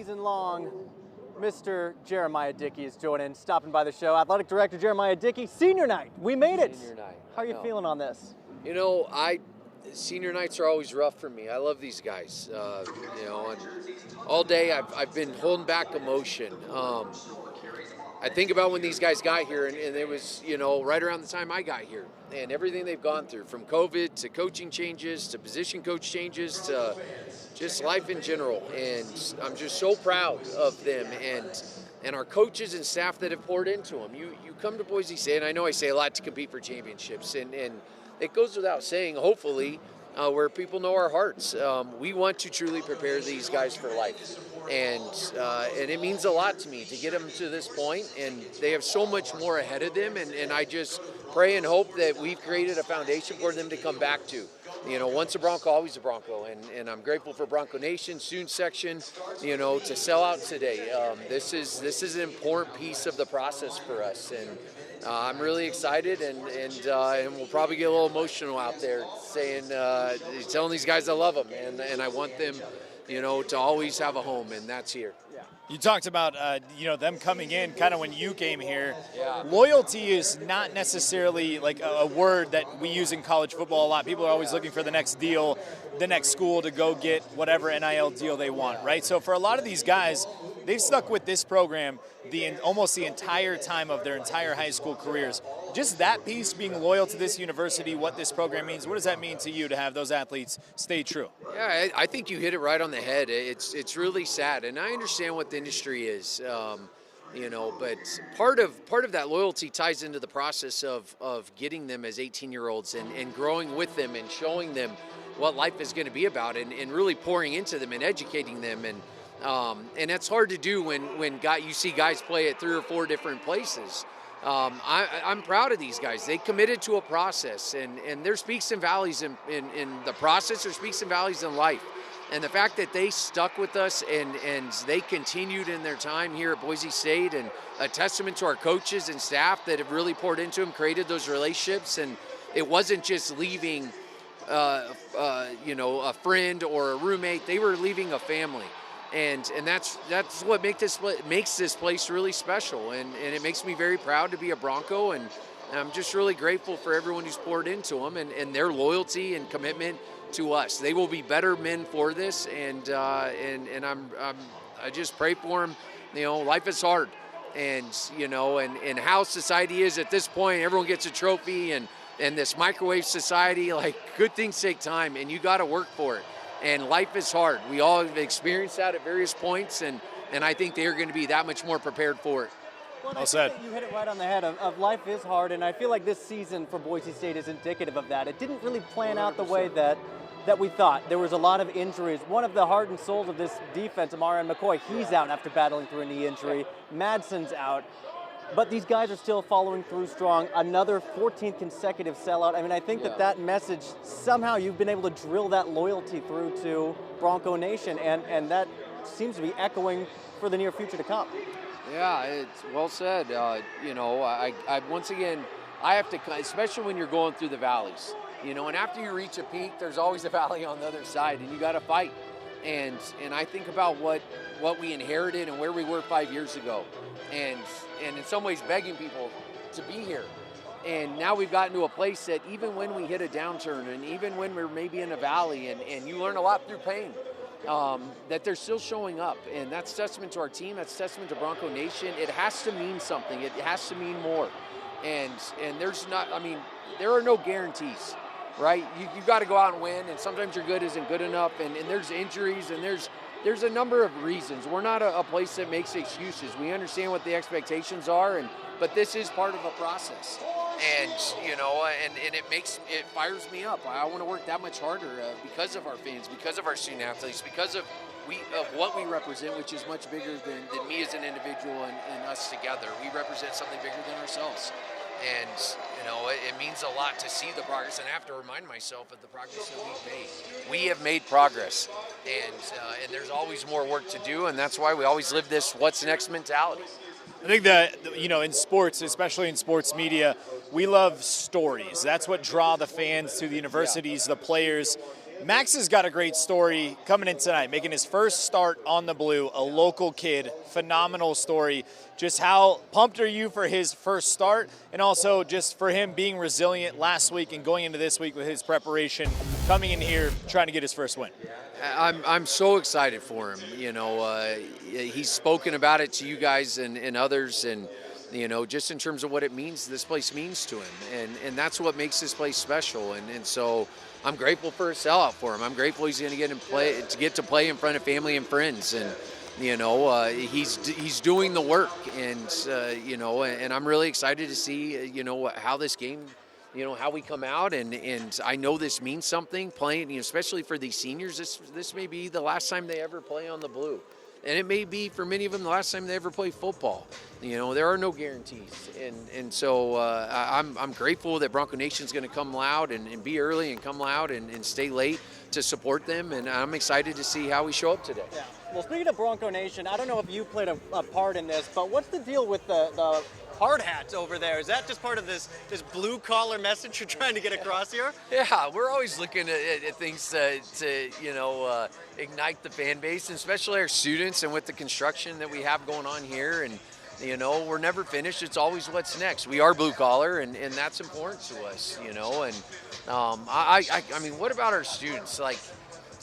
season long, Mr. Jeramiah Dickey is joining, stopping by the show. Athletic Director Jeramiah Dickey, senior night. We made it. Senior night. How are you feeling on this? You know, senior nights are always rough for me. I love these guys. And all day I've been holding back emotion. I think about when these guys got here, and it was, right around the time I got here, and everything they've gone through, from COVID to coaching changes to position coach changes to just life in general. And I'm just so proud of them and our coaches and staff that have poured into them. You come to Boise State, and I know I say a lot to compete for championships, and it goes without saying, hopefully, where people know our hearts. We want to truly prepare these guys for life. And it means a lot to me to get them to this point, and they have so much more ahead of them, and I just pray and hope that we've created a foundation for them to come back to. Once a Bronco, always a Bronco, and I'm grateful for Bronco Nation, student section, to sell out today. This is an important piece of the process for us, and I'm really excited, and we'll probably get a little emotional out there saying, telling these guys I love them, and I want them, to always have a home, and that's here. Yeah. You talked about, them coming in kind of when you came here. Yeah. Loyalty is not necessarily like a word that we use in college football a lot. People are always looking for the next deal, the next school to go get whatever NIL deal they want, right? So for a lot of these guys, they've stuck with this program almost the entire time of their entire high school careers. Just that piece, being loyal to this university, what this program means, what does that mean to you to have those athletes stay true? Yeah, I think you hit it right on the head. It's really sad, and I understand what the industry is, but part of that loyalty ties into the process of getting them as 18-year-olds and growing with them and showing them what life is going to be about, and really pouring into them and educating them, and that's hard to do when you see guys play at 3 or 4 different places. I'm proud of these guys. They committed to a process, and there's peaks and valleys in the process. There's peaks and valleys in life. And the fact that they stuck with us and they continued in their time here at Boise State, and a testament to our coaches and staff that have really poured into them, created those relationships. And it wasn't just leaving, a friend or a roommate. They were leaving a family. And that's what makes this place really special, and it makes me very proud to be a Bronco, and I'm just really grateful for everyone who's poured into them and their loyalty and commitment to us. They will be better men for this, and I just pray for them. Life is hard, and how society is at this point. Everyone gets a trophy, and this microwave society, like, good things take time, and you got to work for it. And life is hard. We all have experienced that at various points, and I think they are going to be that much more prepared for it. Well said. You hit it right on the head of life is hard, and I feel like this season for Boise State is indicative of that. It didn't really plan out the way that we thought. There was a lot of injuries. One of the heart and souls of this defense, Amarian McCoy, he's out after battling through a knee injury. Madsen's out. But these guys are still following through strong. Another 14th consecutive sellout. I mean, I think that message, somehow you've been able to drill that loyalty through to Bronco Nation, and that seems to be echoing for the near future to come. Yeah, it's well said. I once again, I have to, especially when you're going through the valleys, and after you reach a peak, there's always a valley on the other side, and you got to fight. And I think about what we inherited and where we were 5 years ago, and in some ways begging people to be here. And now we've gotten to a place that even when we hit a downturn, and even when we're maybe in a valley, and you learn a lot through pain, that they're still showing up. And that's testament to our team. That's testament to Bronco Nation. It has to mean something. It has to mean more. And there are no guarantees. Right? You got to go out and win, and sometimes your good isn't good enough, and there's injuries, and there's a number of reasons. We're not a place that makes excuses. We understand what the expectations are, but this is part of a process. And it fires me up. I want to work that much harder because of our fans, because of our student athletes, because of what we represent, which is much bigger than me as an individual and us together. We represent something bigger than ourselves. And, it means a lot to see the progress, and I have to remind myself of the progress that we've made. We have made progress, and there's always more work to do, and that's why we always live this what's next mentality. I think that, in sports, especially in sports media, we love stories. That's what draw the fans to the universities, the players. Max has got a great story coming in tonight, making his first start on the blue, a local kid, phenomenal story. Just how pumped are you for his first start, and also just for him being resilient last week and going into this week with his preparation, coming in here, trying to get his first win? I'm so excited for him. You know, he's spoken about it to you guys and others, and you know, just in terms of what it means, this place means to him, and that's what makes this place special. And so I'm grateful for a sellout for him. I'm grateful he's going to get to play in front of family and friends, and you know, he's doing the work, and you know, and I'm really excited to see you know how this game, you know, how we come out, and I know this means something playing, you know, especially for these seniors. This may be the last time they ever play on the blue. And it may be for many of them the last time they ever play football. You know, there are no guarantees, and so I'm grateful that Bronco Nation's going to come loud and be early and come loud and stay late to support them, and I'm excited to see how we show up today. Yeah. Well, speaking of Bronco Nation, I don't know if you played a part in this, but what's the deal with the hard hats over there? Is that just part of this blue collar message you're trying to get across here? Yeah, we're always looking at things to you know ignite the fan base, and especially our students, and with the construction that we have going on here, and you know, we're never finished. It's always what's next. We are blue collar, and that's important to us, you know. And I mean, what about our students? Like,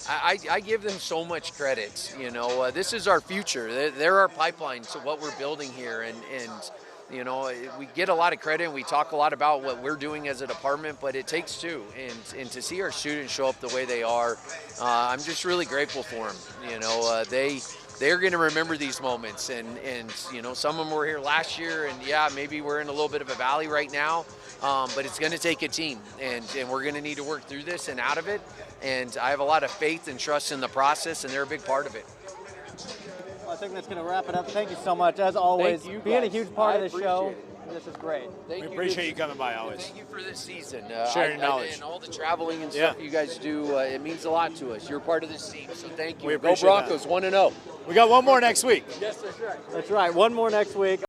I give them so much credit. You know, this is our future. They're our pipeline to what we're building here, and you know, we get a lot of credit, and we talk a lot about what we're doing as a department, but it takes two. And to see our students show up the way they are, I'm just really grateful for them. You know, they're going to remember these moments, and you know, some of them were here last year, and yeah, maybe we're in a little bit of a valley right now, but it's going to take a team, and we're going to need to work through this and out of it, and I have a lot of faith and trust in the process, and they're a big part of it. Well, I think that's going to wrap it up. Thank you so much, as always, being a huge part of the show. This is great. We appreciate you coming by always. Thank you for this season. Sharing knowledge. And all the traveling and stuff you guys do, it means a lot to us. You're part of this team, so thank you. We Go appreciate Broncos, that. 1-0. We got one more next week. Yes, that's right. That's right. One more next week.